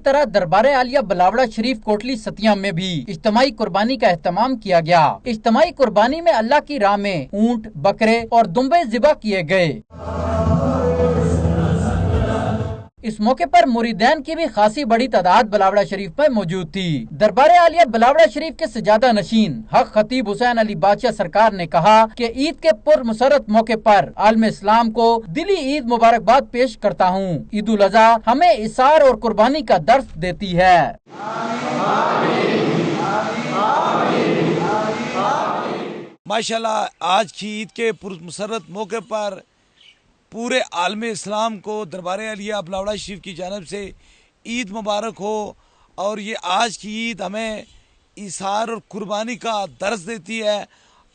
तरह दरबार आलिया बिलावड़ा शरीफ कोटली सतिया में भी इज्तिमाई कुर्बानी का एहतमाम किया गया। इज्तिमाई कुर्बानी में अल्लाह की राह में ऊंट, बकरे और दुम्बे ज़िबा किए गए। इस मौके पर मुरीदैन की भी खासी बड़ी तादाद बिलावड़ा शरीफ में मौजूद थी। दरबार आलिया बिलावड़ा शरीफ के सजादा नशीन हक खतीब हुसैन अली बादशाह सरकार ने कहा कि ईद के पुरमसरत मौके पर आलम इस्लाम को दिली ईद मुबारकबाद पेश करता हूँ। ईद उल अज़हा हमें इसार और कुर्बानी का दर्स देती है। माशाल्लाह आज की ईद के पुरमसरत मौके पर पूरे आलम इस्लाम को दरबार आलिया बिलावड़ा शरीफ की जानिब से ईद मुबारक हो। और ये आज की ईद हमें इसार और कुर्बानी का दर्स देती है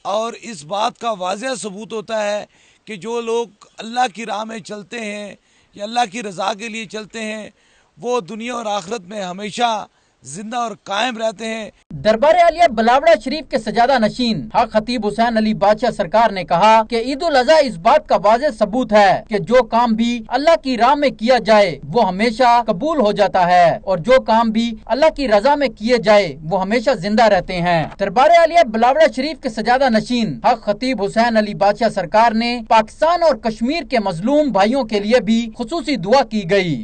और इस बात का वाज़ेह सबूत होता है कि जो लोग अल्लाह की राह में चलते हैं या अल्लाह की रज़ा के लिए चलते हैं वो दुनिया और आखिरत में हमेशा जिंदा और कायम रहते हैं। दरबार आलिया बिलावड़ा शरीफ के सजादा नशीन हक खतीब हुसैन अली बादशाह सरकार ने कहा कि ईद उल अज़हा इस बात का वाज़ेह सबूत है कि जो काम भी अल्लाह की राह में किया जाए वो हमेशा कबूल हो जाता है और जो काम भी अल्लाह की रजा में किए जाए वो हमेशा जिंदा रहते हैं। दरबार आलिया बिलावड़ा शरीफ के सजादा नशीन हक खतीब हुसैन अली बादशाह सरकार ने पाकिस्तान और कश्मीर के मजलूम भाइयों के लिए भी खुसूसी दुआ की गई।